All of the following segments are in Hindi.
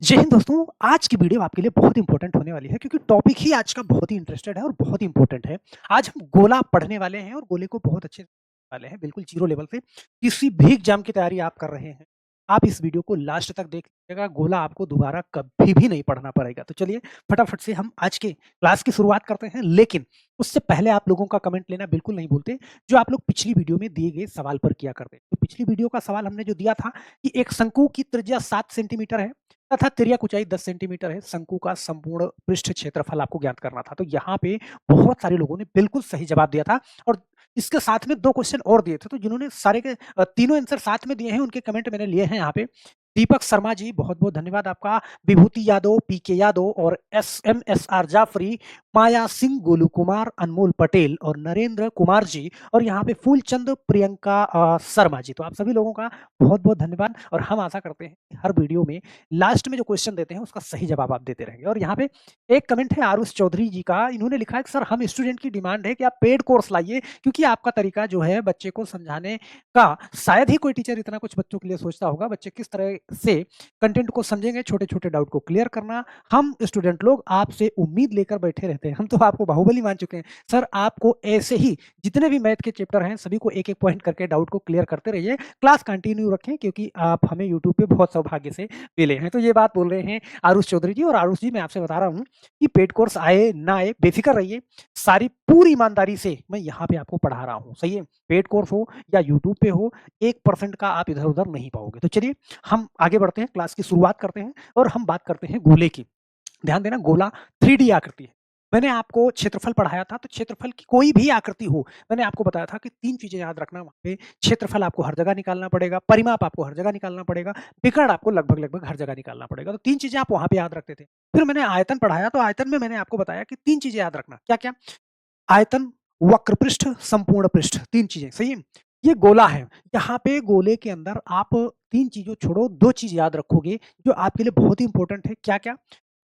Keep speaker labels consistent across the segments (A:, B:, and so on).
A: जय हिंद दोस्तों, आज की वीडियो आपके लिए बहुत इंपॉर्टेंट होने वाली है क्योंकि टॉपिक ही आज का बहुत ही इंटरेस्टेड है और बहुत ही इंपॉर्टेंट है। आज हम गोला पढ़ने वाले हैं और गोले को बहुत अच्छे से वाले हैं, बिल्कुल ज़ीरो लेवल से। किसी भी एग्ज़ाम की तैयारी आप कर रहे हैं, आप इस वीडियो को लास्ट तक देख लीजिएगा, गोला आपको दोबारा कभी भी नहीं पढ़ना पड़ेगा। तो चलिए फटाफट से हम आज के क्लास की शुरुआत करते हैं, लेकिन उससे पहले आप लोगों का कमेंट लेना बिल्कुल नहीं भूलते, जो आप लोग पिछली वीडियो में दिए गए सवाल पर किया करते। तो पिछली वीडियो का सवाल हमने जो दिया था कि एक शंकु की त्रिज्या 7 सेंटीमीटर है तथा तिर्यक ऊंचाई 10 सेंटीमीटर है। शंकु का संपूर्ण पृष्ठ क्षेत्रफल आपको ज्ञात करना था। तो यहाँ पे बहुत सारे लोगों ने बिल्कुल सही जवाब दिया था और इसके साथ में 2 क्वेश्चन और दिए थे। तो जिन्होंने सारे के तीनों आंसर साथ में दिए हैं, उनके कमेंट मैंने लिए हैं यहाँ पे। दीपक शर्मा जी, बहुत-बहुत धन्यवाद आपका। विभूति यादव, पीके यादव और एसएमएसआर जाफरी, माया सिंह, गोलू कुमार, अनमोल पटेल और नरेंद्र कुमार जी और यहाँ पे फूलचंद प्रियंका शर्मा जी। तो आप सभी लोगों का बहुत-बहुत धन्यवाद और हम आशा करते हैं कि हर वीडियो में लास्ट में जो क्वेश्चन देते हैं उसका सही जवाब आप देते रहेंगे। और यहाँ पे एक कमेंट है आरुष चौधरी जी का, इन्होंने लिखा है कि सर हम स्टूडेंट की डिमांड है कि आप पेड कोर्स लाइए क्योंकि आपका तरीका जो है बच्चे को समझाने का, शायद ही कोई टीचर इतना कुछ बच्चों के लिए सोचता होगा। बच्चे किस तरह से कंटेंट को समझेंगे, छोटे-छोटे डाउट को क्लियर करना, हम स्टूडेंट लोग आपसे उम्मीद लेकर बैठे रहते हैं। हम तो आपको बाहुबली मान चुके हैं। सर आपको ऐसे ही जितने भी मैथ के चैप्टर हैं सभी को एक-एक पॉइंट करके डाउट को क्लियर करते रहिए। क्लास कंटिन्यू रखें क्योंकि आप हमें यूट्यूब पे बहुत सौभाग्य से मिले हैं। तो ये बात बोल रहे हैं आरुष चौधरी जी। और आरुष जी, मैं आपसे बता रहा हूँ कि पेड कोर्स आए ना आए बेफिक्र रहिए, सारी पूरी ईमानदारी से मैं यहाँ पे आपको पढ़ा रहा हूँ। सही है? पेड कोर्स हो या यूट्यूब पे हो, 1% का आप इधर-उधर नहीं पाओगे। तो चलिए हम आगे बढ़ते हैं, क्लास की शुरुआत करते हैं और हम बात करते हैं गोले की। ध्यान देना, गोला 3D आकृति है। मैंने आपको क्षेत्रफल पढ़ाया था, तो क्षेत्रफल की कोई भी आकृति हो, मैंने आपको बताया था कि 3 चीज़ें याद रखना वहाँ पे। क्षेत्रफल आपको हर जगह निकालना पड़ेगा, परिमाप आपको हर जगह निकालना पड़ेगा, विकर्ण आपको लगभग-लगभग हर जगह निकालना पड़ेगा। तो 3 चीज़ें आप वहाँ पे याद रखते थे। फिर मैंने आयतन पढ़ाया, तो आयतन में मैंने आपको बताया कि 3 चीज़ें याद रखना। क्या-क्या? आयतन, वक्र पृष्ठ, संपूर्ण पृष्ठ, 3 चीज़ें। सही है? ये गोला है। यहाँ पे गोले के अंदर आप 3 चीज़ों छोड़ो 2 चीज़ याद रखोगे, जो आपके लिए बहुत ही इंपॉर्टेंट है। क्या-क्या?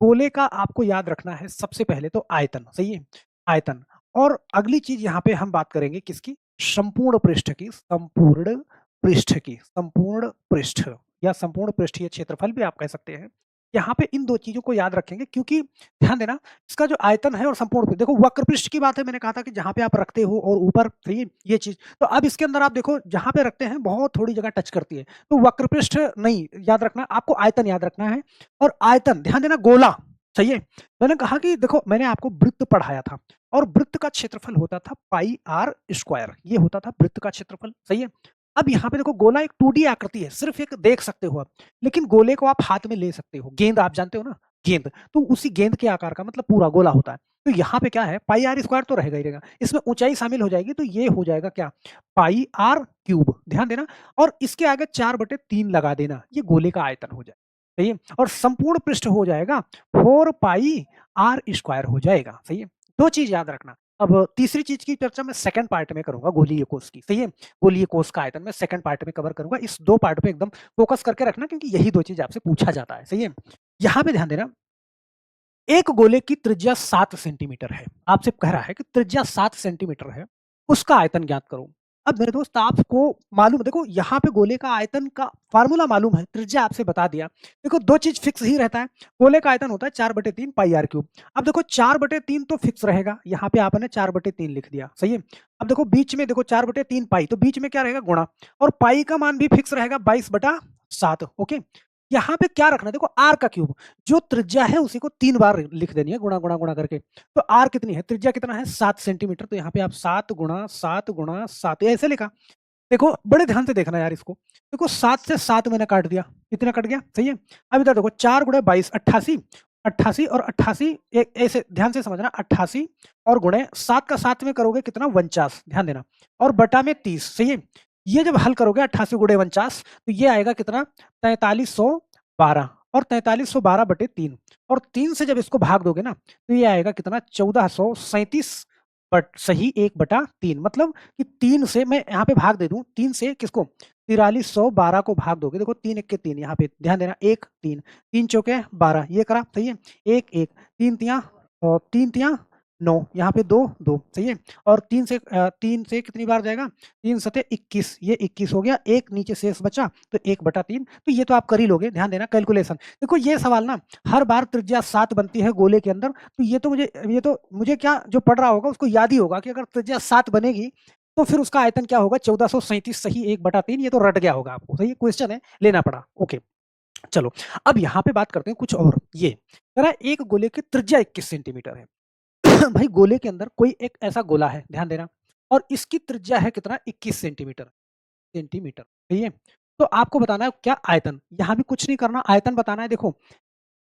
A: गोले का आपको याद रखना है सबसे पहले तो आयतन। सही है? आयतन। और अगली चीज़ यहाँ पे हम बात करेंगे किसकी? संपूर्ण पृष्ठ की, संपूर्ण पृष्ठ की, संपूर्ण पृष्ठ या संपूर्ण पृष्ठीय क्षेत्रफल भी आप कह सकते हैं। यहाँ पे इन 2 चीज़ों को याद रखेंगे क्योंकि ध्यान देना, इसका जो आयतन है और संपूर्ण पृष्ठ, देखो वक्र पृष्ठ की बात है, मैंने कहा था कि जहाँ पे आप रखते हो और ऊपर थी ये चीज़। तो अब इसके अंदर आप देखो जहाँ पे रखते हैं बहुत थोड़ी जगह टच करती है। तो वक्र पृष्ठ नहीं याद रखना, आपको आयतन याद रखना है। और आयतन ध्यान देना, गोला। सही है? मैंने कहा कि देखो मैंने आपको वृत्त पढ़ाया था और वृत्त का क्षेत्रफल होता था पाई आर स्क्वायर, ये होता था वृत्त का क्षेत्रफल। सही है? अब यहाँ पे देखो गोला एक 2D आकृति है, सिर्फ एक देख सकते हो आप, लेकिन गोले को आप हाथ में ले सकते हो। गेंद आप जानते हो ना? गेंद, तो उसी गेंद के आकार का मतलब पूरा गोला होता है। तो यहाँ पे क्या है, पाई आर स्क्वायर तो रहेगा ही रहेगा, इसमें ऊंचाई शामिल हो जाएगी तो ये हो जाएगा क्या, पाई आर क्यूब। ध्यान देना, और इसके आगे 4/3 लगा देना, ये गोले का आयतन हो जाएगा। सही है? और संपूर्ण पृष्ठ हो जाएगा 4 पाई आर स्क्वायर हो जाएगा। सही है? 2 चीज याद रखना। अब तीसरी चीज की चर्चा मैं सेकंड पार्ट में करूंगा, गोलीय कोष की। सही है? गोलीय कोष का आयतन मैं सेकंड पार्ट में कवर करूंगा। इस 2 पार्ट पे एकदम फोकस करके रखना क्योंकि यही 2 चीज आपसे पूछा जाता है। सही है? यहाँ पे ध्यान देना, एक गोले की त्रिज्या 7 सेंटीमीटर है। आपसे कह रहा है कि त्रिज्या 7 सेंटीमीटर है, उसका आयतन ज्ञात करो। अब मेरे दोस्त आपको मालूम है, देखो यहाँ पे गोले का आयतन का फार्मूला मालूम है, त्रिज्या आपसे बता दिया। देखो 2 चीज़ फिक्स ही रहता है, गोले का आयतन होता है 4/3 पाई आर क्यूब। अब देखो 4/3 तो फिक्स रहेगा, यहाँ पे आपने 4/3 लिख दिया। सही है? अब देखो बीच में देखो 4/3 पाई, तो बीच में क्या रहेगा, गुणा, और पाई का मान भी फिक्स रहेगा 22/7। ओके? यहाँ पे क्या रखना है, देखो आर का क्यूब, जो त्रिज्या है उसी को 3 बार लिख देनी है, गुणा गुणा गुणा करके। तो आर कितनी है, त्रिज्या कितना है 7 सेंटीमीटर, तो यहाँ पे आप 7 गुणा 7 गुणा 7 ऐसे लिखा। देखो बड़े ध्यान से देखना यार इसको, देखो 7 से 7 मैंने काट दिया, कितना कट गया। सही है? अब इधर देखो 4 गुणे 22, 88, 88 और 88, ऐसे ध्यान से समझना, 88 और गुणे 7 का 7 में करोगे कितना, 49, ध्यान देना, और बटा में 30। सही है? ये जब हल करोगे 88 गुणे 49, तो ये आएगा कितना, 4312, और 4312/3, और 3 से जब इसको भाग दोगे ना तो ये आएगा कितना, 1437 बट सही 1/3। मतलब कि 3 से मैं यहाँ पे भाग दे दूं, 3 से किसको, 4312 को भाग दोगे, देखो 3 1 के 3, यहाँ पे ध्यान देना, 1 3 3 चौके 12, ये करा। सही है? 1 1 3 तिया और 3 तिया 9 यहाँ पे 2, 2 सही है। और 3 से कितनी बार जाएगा? 3 सते 21 ये 21 हो गया, 1 नीचे शेष बचा तो 1/3 तो ये तो आप कर ही लोगे, ध्यान देना कैलकुलेशन। देखो ये सवाल ना हर बार त्रिज्या 7 बनती है गोले के अंदर, तो ये तो मुझे क्या जो पढ़ रहा होगा उसको याद ही होगा कि अगर त्रिज्या 7 बनेगी तो फिर उसका आयतन क्या होगा? 1437 सही 1/3 ये तो रट गया होगा आपको, सही है, क्वेश्चन है, लेना पड़ा। ओके, चलो अब यहाँ पे बात करते हैं कुछ और। ये कह रहा है एक गोले की त्रिज्या 21 सेंटीमीटर है। भाई गोले के अंदर कोई एक ऐसा गोला है, ध्यान देना, और इसकी त्रिज्या है कितना? 21 सेंटीमीटर, सेंटीमीटर, सही है। तो आपको बताना है क्या आयतन, यहाँ भी कुछ नहीं करना, आयतन बताना है। देखो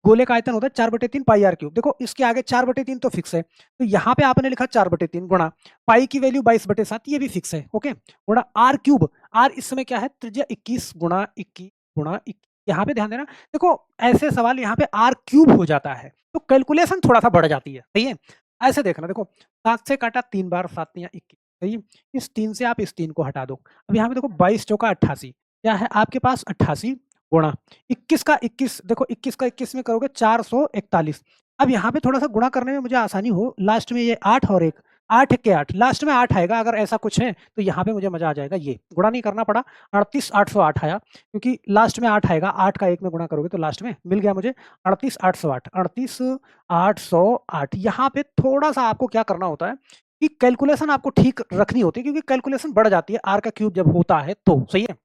A: गोले का आयतन होता है 4/3 पाई आर क्यूब। देखो इसके आगे 4/3 तो फिक्स है, तो यहाँ पे आपने लिखा 4/3 गुणा पाई की वैल्यू 22/7 ये भी फिक्स है, ओके, गुणा आर क्यूब। आर इस समय क्या है? त्रिज्या 21 गुणा 21 गुणा 21। यहाँ पे ध्यान देना, देखो ऐसे सवाल यहाँ पे आर क्यूब हो जाता है तो कैलकुलेशन थोड़ा सा बढ़ जाती है, सही है। ऐसे देखना, देखो 7 से काटा 3 बार, 7 या 21, सही है। इस 3 से आप इस 3 को हटा दो। अब यहाँ पे देखो 22 चौका 88, क्या है आपके पास? 88 गुणा 21 का 21, देखो 21 का 21 में करोगे 441। अब यहाँ पे थोड़ा सा गुणा करने में मुझे आसानी हो, लास्ट में ये 8 और 1, 8 के 8, लास्ट में 8 आएगा। अगर ऐसा कुछ है तो यहाँ पे मुझे मजा आ जाएगा, ये गुणा नहीं करना पड़ा, 38,808 आया, क्योंकि लास्ट में 8 आएगा, 8 का 1 में गुणा करोगे तो लास्ट में मिल गया मुझे 38,808, 38,808। यहाँ पे थोड़ा सा आपको क्या करना होता है कि कैलकुलेशन आपको ठीक रखनी होती है, क्योंकि कैलकुलेशन बढ़ जाती है आर का क्यूब जब होता है तो, सही है।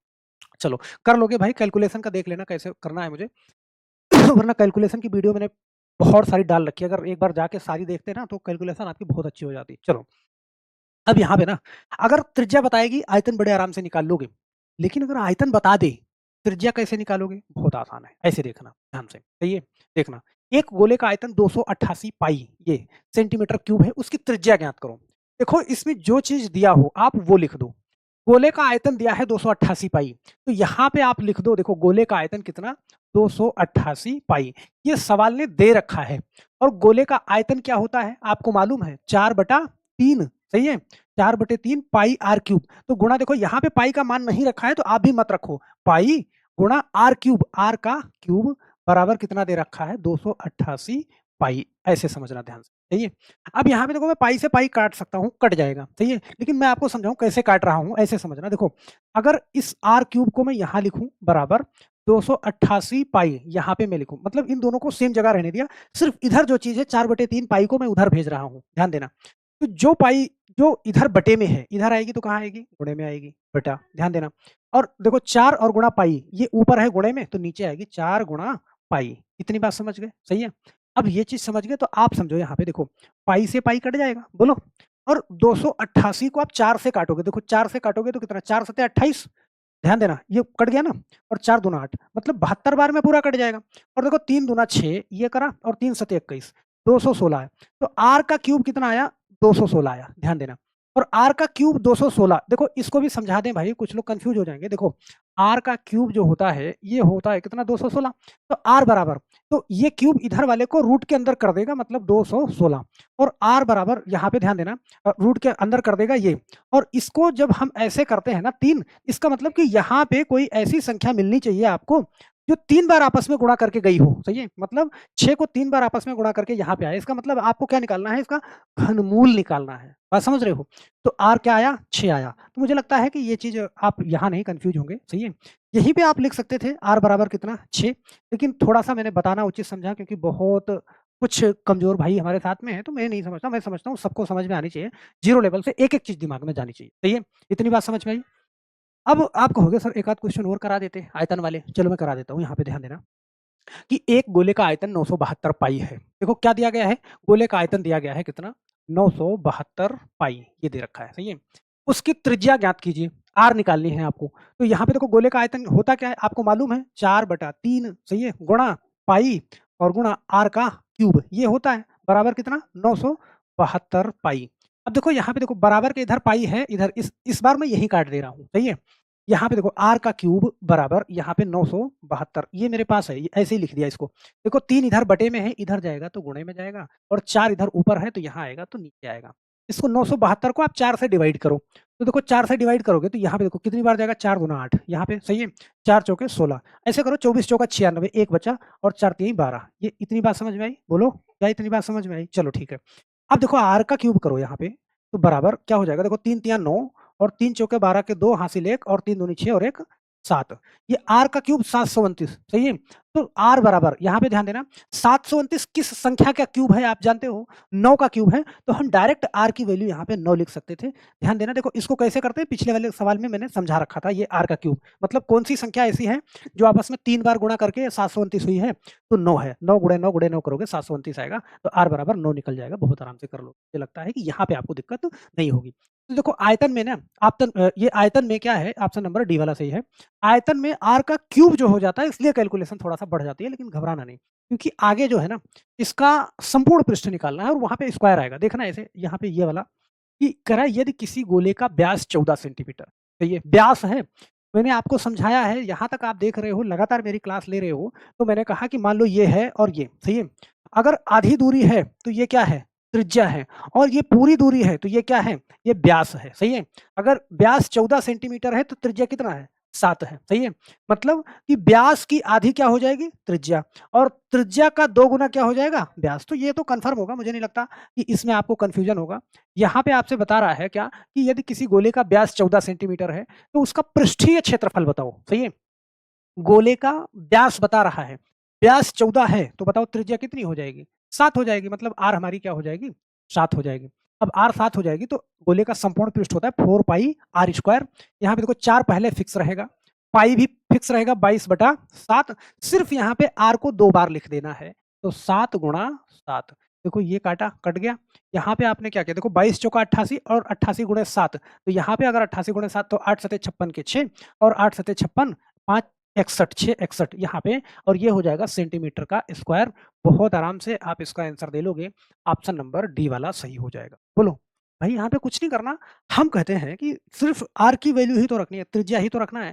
A: चलो कर लोगे भाई, कैलकुलेशन का देख लेना कैसे करना है मुझे। वरना कैलकुलेशन की वीडियो मैंने बहुत सारी डाल रखी है, अगर एक बार जाके सारी देखते ना तो कैलकुलेशन आपकी बहुत अच्छी हो जाती। चलो अब यहाँ पे ना अगर त्रिज्या बताएगी आयतन बड़े आराम से निकाल लोगे, लेकिन अगर आयतन बता दे त्रिज्या कैसे निकालोगे? बहुत आसान है, ऐसे देखना ध्यान से, सही है। देखना एक गोले का आयतन 288 पाई ये सेंटीमीटर क्यूब है, उसकी त्रिज्या ज्ञात करो। देखो इसमें जो चीज दिया हो आप वो लिख दो। गोले का आयतन दिया है 288 पाई, तो यहाँ पे आप लिख दो, देखो गोले का आयतन कितना? 288 पाई, ये सवाल ने दे रखा है। और गोले का आयतन क्या होता है आपको मालूम है? 4/3, सही है, 4/3 पाई आर क्यूब। तो गुणा, देखो यहाँ पे पाई का मान नहीं रखा है तो आप भी मत रखो, पाई गुणा आर क्यूब, आर का क्यूब बराबर कितना दे रखा है? 288 पाई, ऐसे समझना ध्यान से, सही है। अब यहाँ पे देखो मैं पाई से पाई काट सकता हूँ, कट जाएगा, सही है, लेकिन मैं आपको समझाऊं कैसे काट रहा हूँ, ऐसे समझना। देखो अगर इस आर क्यूब को मैं यहाँ लिखूं बराबर 288 पाई, यहाँ पे मैं लिखूं, मतलब इन दोनों को सेम जगह रहने दिया, सिर्फ इधर जो चीज है 4/3 पाई को मैं उधर भेज रहा हूँ, ध्यान देना। तो जो पाई जो इधर बटे में है, इधर आएगी तो कहाँ आएगी? गुणे में आएगी, बटा, ध्यान देना। और देखो 4 और गुणा पाई, ये ऊपर है गुणे में तो नीचे आएगी 4 गुणा पाई। इतनी बात समझ गए, सही है। अब ये चीज समझ गए तो आप समझो यहाँ पे देखो पाई से पाई कट जाएगा, बोलो, और 288 को आप 4 से काटोगे, देखो 4 से काटोगे तो कितना? 4 सते 28, ध्यान देना, ये कट गया ना, और 4 दूना 8, मतलब 72 बार में पूरा कट जाएगा। और देखो 3 दूना 6 ये करा, और 3 सते 21, 216 है। तो आर का क्यूब कितना आया? 216 आया, ध्यान देना। और आर का क्यूब 216, देखो इसको भी समझा दें भाई, कुछ लोग कंफ्यूज हो जाएंगे। देखो आर का क्यूब जो होता है ये होता है कितना? 216। तो आर बराबर, तो ये क्यूब इधर वाले को रूट के अंदर कर देगा, मतलब 216, और आर बराबर यहाँ पे ध्यान देना रूट के अंदर कर देगा ये। और इसको जब हम ऐसे करते हैं ना 3, इसका मतलब कि यहाँ पे कोई ऐसी संख्या मिलनी चाहिए आपको जो 3 बार आपस में गुणा करके गई हो, सही है, मतलब 6 को 3 बार आपस में गुणा करके यहाँ पे आया, इसका मतलब आपको क्या निकालना है? इसका घनमूल निकालना है, बात समझ रहे हो। तो आर क्या आया? 6 आया। तो मुझे लगता है कि ये चीज आप यहाँ नहीं कंफ्यूज होंगे, सही है। यहीं पे आप लिख सकते थे आर बराबर कितना? 6, लेकिन थोड़ा सा मैंने बताना उचित समझा, क्योंकि बहुत कुछ कमजोर भाई हमारे साथ में है, तो मैं नहीं समझता, मैं समझता हूँ सबको समझ में आनी चाहिए, जीरो लेवल से एक एक चीज दिमाग में जानी चाहिए, सही है। इतनी बात समझ में आई। अब आप कहोगे सर एक आध क्वेश्चन और करा देते आयतन वाले, चलो मैं करा देता हूँ। यहाँ पे ध्यान देना कि एक गोले का आयतन 972 पाई है। देखो क्या दिया गया है? गोले का आयतन दिया गया है कितना? 972 पाई, ये दे रखा है, सही है। उसकी त्रिज्या ज्ञात कीजिए, आर निकालनी है आपको। तो यहाँ पे देखो गोले का आयतन होता क्या है आपको मालूम है? 4/3, सही है, गुणा पाई और गुणा आर का क्यूब, ये होता है बराबर कितना? 972 पाई। अब देखो यहाँ पे देखो बराबर के इधर पाई है, इधर इस बार मैं यही काट दे रहा हूँ, सही है। यहाँ पे देखो आर का क्यूब बराबर यहाँ पे 972, ये मेरे पास है, ऐसे ही लिख दिया इसको। देखो 3 इधर बटे में है, इधर जाएगा तो गुणे में जाएगा, और 4 इधर ऊपर है तो यहाँ आएगा तो नीचे आएगा। इसको 972 को आप 4 से डिवाइड करो, तो देखो 4 से डिवाइड करोगे तो यहाँ पे देखो कितनी बार जाएगा? 4 गुना 8, यहाँ पे, सही है, 4 चौके 16, ऐसे करो 24 चौका 96, एक बचा, और 4 3 12। ये इतनी बात समझ में आई? बोलो क्या इतनी बात समझ में आई? चलो ठीक है। अब देखो r का क्यूब करो यहाँ पे, तो बराबर क्या हो जाएगा, देखो 3 तिया 9 और 3 चौके 12 के 2 हासिल 1 और 3 दूनी 6 और 1 7। ये r का क्यूब 729, सही है। तो r बराबर यहाँ पे ध्यान देना, 729 किस संख्या का क्यूब है आप जानते हो, 9 का क्यूब है, तो हम डायरेक्ट r की वैल्यू यहाँ पे 9 लिख सकते थे। ध्यान देना, देखो इसको कैसे करते हैं, पिछले वाले सवाल में मैंने समझा रखा था। ये r का क्यूब मतलब कौन सी संख्या ऐसी है जो आपस में 3 बार गुणा करके 729 हुई है, तो 9 है, 9 गुणे 9 गुणे 9 करोगे 729 आएगा, तो r बराबर 9 निकल जाएगा, बहुत आराम से कर लो। मुझे लगता है कि यहाँ पे आपको दिक्कत नहीं होगी। तो देखो आयतन में ना, ये आयतन में क्या है, ऑप्शन नंबर डी वाला सही है। आयतन में r का क्यूब जो हो जाता है, इसलिए कैलकुलेशन थोड़ा सा बढ़ जाती है, लेकिन घबराना नहीं, क्योंकि आगे जो है ना, इसका संपूर्ण पृष्ठ निकालना है और वहां पे स्क्वायर आएगा। देखना ऐसे यहाँ पे ये वाला कि करा, यदि किसी गोले का व्यास 14 सेंटीमीटर, तो ये व्यास है, मैंने आपको समझाया है, यहाँ तक आप देख रहे हो, लगातार मेरी क्लास ले रहे हो, तो मैंने कहा कि मान लो ये है और ये, सही है। अगर आधी दूरी है तो ये क्या है, त्रिज्या है, और ये पूरी दूरी है तो ये क्या है, ये व्यास है, सही है। अगर व्यास 14 सेंटीमीटर है तो त्रिज्या कितना है, 7 है, सही है। मतलब कि व्यास की आधी क्या हो जाएगी, त्रिज्या, और त्रिज्या का 2 गुना क्या हो जाएगा, व्यास। तो ये तो कंफर्म होगा, मुझे नहीं लगता कि इसमें आपको कंफ्यूजन होगा। यहाँ पे आपसे बता रहा है क्या, कि यदि किसी गोले का व्यास 14 सेंटीमीटर है तो उसका पृष्ठीय क्षेत्रफल बताओ, सही है। गोले का व्यास बता रहा है, व्यास 14 है, तो बताओ त्रिज्या कितनी हो जाएगी, 7 हो जाएगी, मतलब आर हमारी क्या हो जाएगी, 7 हो जाएगी। अब आर 7 हो जाएगी तो गोले का संपूर्ण पृष्ठ होता है 4 पाई आर स्क्वायर। यहाँ पे देखो 4 पहले फिक्स रहेगा, पाई भी फिक्स रहेगा 22/7। सिर्फ यहाँ पे आर को 2 बार लिख देना है, तो 7 गुणा 7। देखो ये काटा कट गया, यहाँ पे आपने क्या किया, देखो 22 चौका 88 और 88 गुणे 7, तो यहाँ पे अगर 88 गुणे 7 तो 8 सते 56 के 6 और 8 सते 56 5 61 6 61 यहाँ पे, और ये हो जाएगा सेंटीमीटर का स्क्वायर। बहुत आराम से आप इसका आंसर दे लोगे, ऑप्शन नंबर डी वाला सही हो जाएगा। बोलो भाई, यहाँ पे कुछ नहीं करना, हम कहते हैं कि सिर्फ आर की वैल्यू ही तो रखनी है, त्रिज्या ही तो रखना है,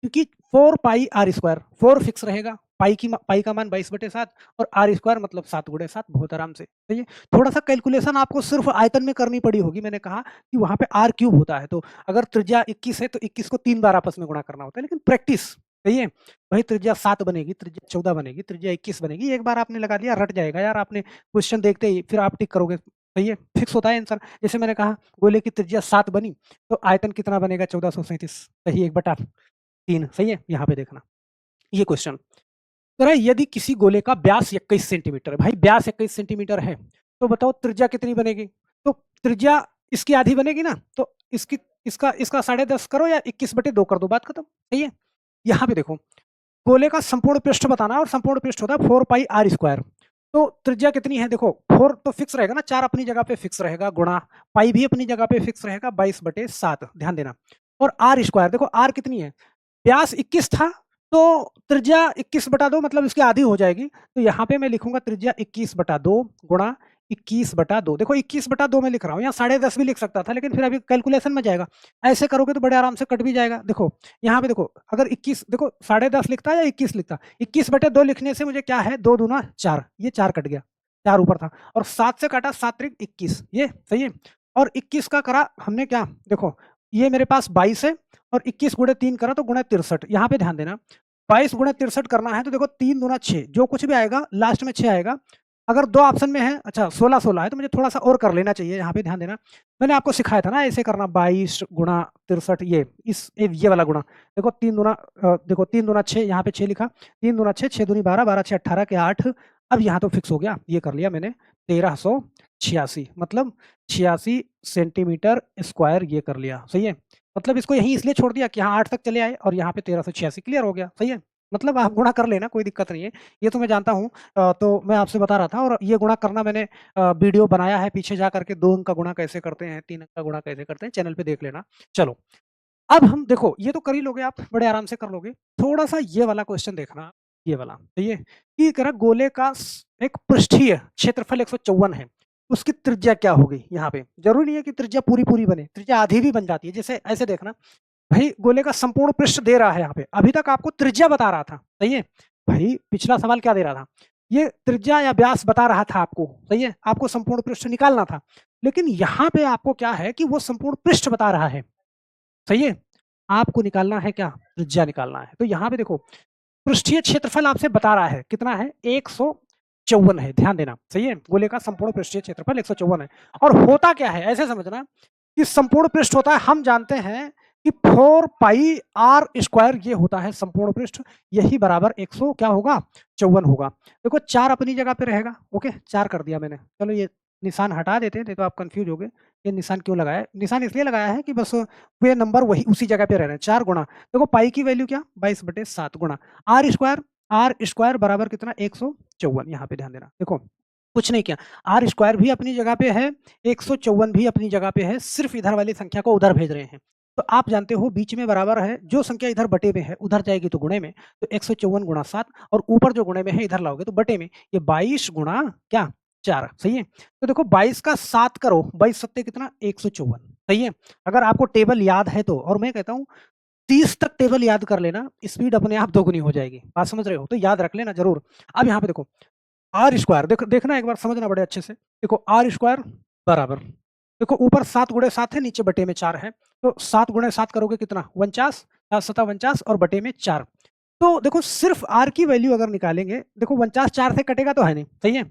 A: क्योंकि 4 पाई आर स्क्वायर, 4 फिक्स रहेगा, पाई का मान 22/7 और आर स्क्वायर मतलब 7 गुणे 7, बहुत आराम से, सही है। थोड़ा सा कैलकुलेशन आपको सिर्फ आयतन में करनी पड़ी होगी, मैंने कहा कि वहां पे आर क्यूब होता है, तो अगर त्रिज्या 21 है तो 21 को 3 बार आपस में गुणा करना होता है, लेकिन प्रैक्टिस, सही है। वही त्रिज्या 7 बनेगी, त्रिज्या 14 बनेगी, त्रिज्या 21 बनेगी, एक बार आपने लगा दिया रट जाएगा यार, आपने क्वेश्चन देखते ही फिर आप टिक करोगे, सही है, फिक्स होता है आंसर। जैसे मैंने कहा गोले की त्रिज्या 7 बनी, तो आयतन कितना बनेगा, 1437, सही, 1/3, सही है। यहाँ पे देखना ये क्वेश्चन कह रहा है, यदि किसी गोले का व्यास 21 सेंटीमीटर है, भाई व्यास 21 सेंटीमीटर है, तो बताओ त्रिज्या कितनी बनेगी। तो त्रिज्या इसकी आधी बनेगी ना, तो इसकी इसका इसका 10.5 करो या 21/2 कर दो, बात खत्म, सही है। यहाँ पे देखो गोले का संपूर्ण पृष्ठ बताना है, और संपूर्ण पृष्ठ होता है 4 पाई आर स्क्वायर। तो त्रिज्या कितनी है, देखो 4 तो फिक्स रहेगा ना, 4 अपनी जगह पे फिक्स रहेगा, गुणा पाई भी अपनी जगह पे फिक्स रहेगा 22/7, ध्यान देना। और आर स्क्वायर, देखो आर कितनी है, व्यास 21 था, तो त्रिज्या 21/2 मतलब इसकी आधी हो जाएगी, तो यहाँ पे मैं लिखूंगा त्रिज्या 21/2 गुणा 21/2। देखो 21/2 में लिख रहा हूँ, यहाँ 10.5 भी लिख सकता था, लेकिन फिर अभी कैलकुलेशन में जाएगा, ऐसे करोगे तो बड़े आराम से कट भी जाएगा। देखो यहाँ पे देखो, अगर 21, देखो 10.5 लिखता है या 21 लिखता, 21/2 लिखने से मुझे क्या है, 2 दूना 4, ये 4 कट गया, 4 ऊपर था, और 7 से काटा 7 त्रिक 21, ये सही है। और 21 का करा हमने क्या, देखो ये मेरे पास 22 है, और 21 गुणे 3 करा तो गुणे 63, यहाँ पे ध्यान देना, 22 गुणे 63 करना है, तो देखो 3 दूना 6, जो कुछ भी आएगा लास्ट में 6 आएगा। अगर 2 ऑप्शन में है, अच्छा 16 16 है, तो मुझे थोड़ा सा और कर लेना चाहिए, यहाँ पे ध्यान देना, मैंने आपको सिखाया था ना ऐसे करना, 22 गुणा 63, ये वाला गुणा, देखो 3 दूना देखो 3 दूना 6, यहाँ पे 6 लिखा, 3 दूना 6, 6 दूनी 12, 12 6 18 के 8। अब यहाँ तो फिक्स हो गया, ये कर लिया मैंने, 1386 मतलब 86 सेंटीमीटर स्क्वायर, ये कर लिया, सही है। मतलब इसको यहीं इसलिए छोड़ दिया कि यहाँ 8 तक चले आए, और यहाँ पे 1386 क्लियर हो गया, सही है। मतलब आप गुणा कर लेना, कोई दिक्कत नहीं है, ये तो मैं जानता हूँ। तो मैं आपसे बता रहा था, और ये गुणा करना मैंने वीडियो बनाया है पीछे जा करके, 2 अंक का गुणा कैसे करते हैं, 3 अंक का गुणा कैसे करते हैं, चैनल पे देख लेना। चलो अब हम देखो, ये तो कर ही लोगे आप, बड़े आराम से कर लोगे। थोड़ा सा ये वाला क्वेश्चन देखना, ये वाला, तो ये कि करा गोले का एक पृष्ठीय क्षेत्रफल 154 है, उसकी त्रिज्या क्या होगी। यहाँ पे जरूरी नहीं है कि त्रिज्या पूरी पूरी बने, त्रिज्या आधी भी बन जाती है, जैसे ऐसे देखना, भाई गोले का संपूर्ण पृष्ठ दे रहा है, यहाँ पे अभी तक आपको त्रिज्या बता रहा था, सही है। भाई पिछला सवाल क्या दे रहा था, ये त्रिज्या या व्यास बता रहा था आपको, सही है, आपको संपूर्ण पृष्ठ निकालना था, लेकिन यहाँ पे आपको क्या है कि वो संपूर्ण पृष्ठ बता रहा है, सही है। आपको निकालना है क्या, त्रिज्या निकालना है। तो यहाँ पे देखो पृष्ठीय क्षेत्रफल आपसे बता रहा है कितना है, 154 है, ध्यान देना, सही है? गोले का संपूर्ण पृष्ठीय क्षेत्रफल 154 है। और होता क्या है, ऐसे समझना कि संपूर्ण पृष्ठ होता है, हम जानते हैं कि 4 पाई आर स्क्वायर ये होता है संपूर्ण पृष्ठ, यही बराबर 100 क्या होगा 54 होगा। देखो 4 अपनी जगह पे रहेगा, ओके 4 कर दिया मैंने। चलो ये निशान हटा देते हैं, नहीं तो आप कंफ्यूज हो गए ये निशान क्यों लगाया है। निशान इसलिए लगाया है कि बस वे नंबर वही उसी जगह पे रह रहे हैं। 4 गुणा देखो पाई की वैल्यू क्या 22/7 गुणा आर स्क्वायर बराबर कितना 154। यहाँ पे ध्यान देना, देखो कुछ नहीं किया, आर स्क्वायर भी अपनी जगह पे है, 154 भी अपनी जगह पे है, सिर्फ इधर वाली संख्या को उधर भेज रहे हैं। तो आप जानते हो बीच में बराबर है, जो संख्या इधर बटे में है उधर जाएगी तो गुणे में, तो 154 गुणा 7 और ऊपर जो गुणे में है इधर लाओगे तो बटे में, ये 22 गुणा क्या 4, सही है। तो देखो 22 का 7 करो, 22 सत्ते कितना 154, सही है। अगर आपको टेबल याद है तो, और मैं कहता हूँ 30 तक टेबल याद कर लेना, स्पीड अपने आप दोगुनी हो जाएगी, बात समझ रहे हो? तो याद रख लेना जरूर। अब यहाँ पे देखो आर स्क्वायर देखना एक बार, समझना बड़े अच्छे से। देखो आर स्क्वायर बराबर, देखो ऊपर 7 गुणे 7 है, नीचे बटे में 4 है, तो 7 गुणे 7 करोगे कितना 49, 7 सता 49 और बटे में 4। तो देखो सिर्फ आर की वैल्यू अगर निकालेंगे, देखो 49 4 से कटेगा तो है नहीं, सही है,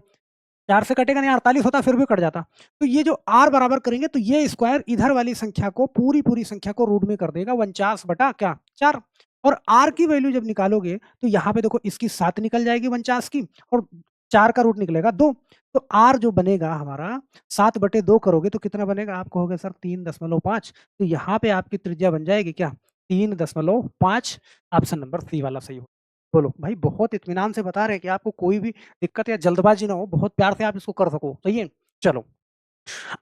A: 4 से कटेगा नहीं, 48 होता फिर भी कट जाता। तो ये जो आर बराबर करेंगे तो ये स्क्वायर इधर वाली संख्या को पूरी संख्या को रूट में कर देगा 49 बटा क्या 4। और आर की वैल्यू जब निकालोगे तो यहाँ पे देखो इसकी 7 निकल जाएगी 49 की, और 4 का रूट निकलेगा 2। तो आर जो बनेगा हमारा 7/2 करोगे तो कितना बनेगा, आप कहोगे सर 3.5। तो यहाँ पे आपकी त्रिज्या बन जाएगी क्या 3.5। ऑप्शन नंबर सी वाला सही हो। बोलो भाई, बहुत इत्मीनान से बता रहे हैं कि आपको कोई भी दिक्कत या जल्दबाजी ना हो, बहुत प्यार से आप इसको कर सको, सही है। चलो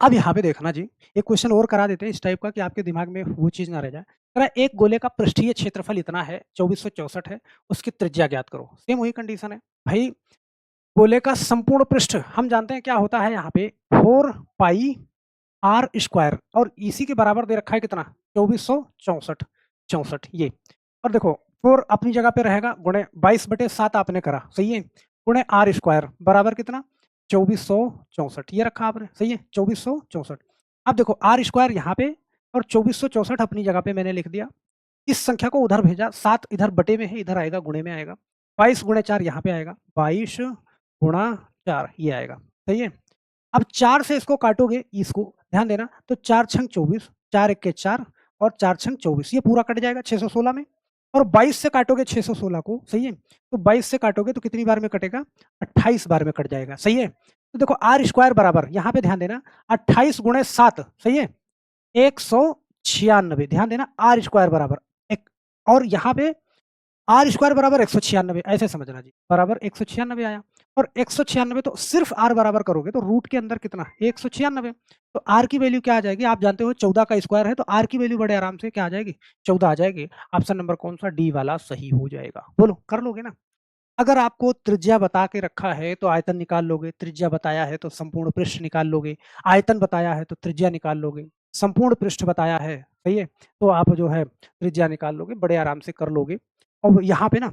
A: अब यहाँ पे देखना जी, एक क्वेश्चन और करा देते हैं इस टाइप का कि आपके दिमाग में वो चीज ना रह जाए। करा एक गोले का पृष्ठीय क्षेत्रफल इतना है 2464 है, उसकी त्रिज्या ज्ञात करो। सेम वही कंडीशन है भाई, गोले का संपूर्ण पृष्ठ हम जानते हैं क्या होता है, यहाँ पे 4 पाई आर स्क्वायर, और इसी के बराबर दे रखा है कितना 2464 ये। और देखो 4 अपनी जगह पे रहेगा, गुणे 22/7 आपने करा, सही है, गुणे आर स्क्वायर बराबर कितना 2464 ये रखा आपने, सही है 2464। अब देखो आर स्क्वायर यहाँ पे और 2464 अपनी जगह पे मैंने लिख दिया, इस संख्या को उधर भेजा, 7 इधर बटे में है, इधर आएगा गुणे में आएगा, 22 गुणे 4 यहाँ पे आएगा, 22 गुणा 4 ये आएगा, सही है। अब 4 से इसको काटोगे, इसको ध्यान देना, तो 4 छंग 24, 4 एक के 4 और 4 छंग 24, ये पूरा कट जाएगा 616 में। और 22 से काटोगे 616 को, सही है, तो 22 से काटोगे तो कितनी बार में कटेगा 28 बार में कट जाएगा, सही है। तो देखो आर स्क्वायर बराबर, यहाँ पे ध्यान देना 28 गुणे 7, सही है 196, ध्यान देना आर स्क्वायर बराबर एक, और यहाँ पे आर स्क्वायर बराबर 196, ऐसे समझना जी, बराबर 196 आया। और 196 तो सिर्फ आर बराबर करोगे तो रूट के अंदर कितना 196, तो आर की वैल्यू क्या आ जाएगी, आप जानते हो 14 का स्क्वायर है, तो आर की वैल्यू बड़े आराम से क्या आ जाएगी 14 आ जाएगी। ऑप्शन नंबर कौन सा डी वाला सही हो जाएगा, बोलो कर लोगे ना। अगर आपको त्रिज्या बता के रखा है तो आयतन निकाल लोगे, त्रिज्या बताया है तो संपूर्ण पृष्ठ निकाल लोगे, आयतन बताया है तो त्रिज्या निकाल लोगे, संपूर्ण पृष्ठ बताया है, सही है, तो आप जो है त्रिज्या निकाल लोगे, बड़े आराम से कर लोगे। और यहाँ पे ना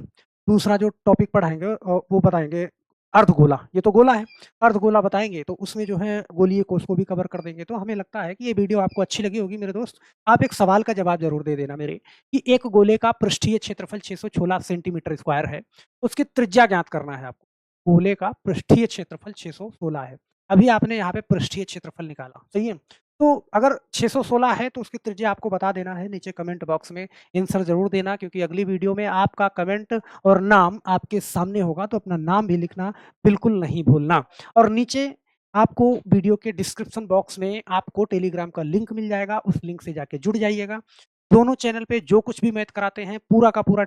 A: दूसरा जो टॉपिक पढ़ाएंगे वो बताएंगे अर्धगोला, ये तो गोला है, अर्धगोला बताएंगे तो उसमें जो है गोलीय कोष को भी कवर कर देंगे। तो हमें लगता है कि ये वीडियो आपको अच्छी लगी होगी मेरे दोस्त। आप एक सवाल का जवाब जरूर दे देना मेरे, कि एक गोले का पृष्ठीय क्षेत्रफल 616 सेंटीमीटर स्क्वायर है, उसकी त्रिज्या ज्ञात करना है आपको। गोले का पृष्ठीय क्षेत्रफल 616 है, अभी आपने यहाँ पे पृष्ठीय क्षेत्रफल निकाला, सही है। तो अगर 616 है तो उसकी त्रिज्या आपको बता देना है, नीचे कमेंट बॉक्स में आंसर जरूर देना, क्योंकि अगली वीडियो में आपका कमेंट और नाम आपके सामने होगा, तो अपना नाम भी लिखना बिल्कुल नहीं भूलना। और नीचे आपको वीडियो के डिस्क्रिप्शन बॉक्स में आपको टेलीग्राम का लिंक मिल जाएगा, उस लिंक से जाके जुड़ जाइएगा। दोनों चैनल पे जो कुछ भी मैथ कराते हैं पूरा का पूरा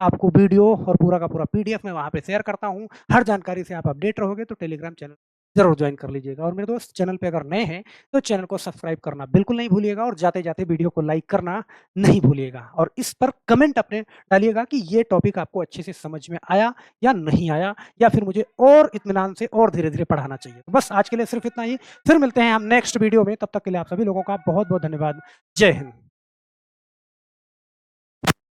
A: आपको वीडियो और पूरा का पूरा पीडीएफ मैं वहाँ पे शेयर करता हूँ। हर जानकारी से आप अपडेट रहोगे, तो टेलीग्राम चैनल जरूर ज्वाइन कर लीजिएगा। और मेरे दोस्त चैनल पे अगर नए हैं तो चैनल को सब्सक्राइब करना बिल्कुल नहीं भूलिएगा, और जाते जाते वीडियो को लाइक करना नहीं भूलिएगा, और इस पर कमेंट अपने डालिएगा कि ये टॉपिक आपको अच्छे से समझ में आया या नहीं आया, या फिर मुझे और इत्मीनान से और धीरे धीरे पढ़ाना चाहिए। तो बस आज के लिए सिर्फ इतना ही, फिर मिलते हैं हम नेक्स्ट वीडियो में, तब तक के लिए आप सभी लोगों का बहुत बहुत धन्यवाद। जय हिंद।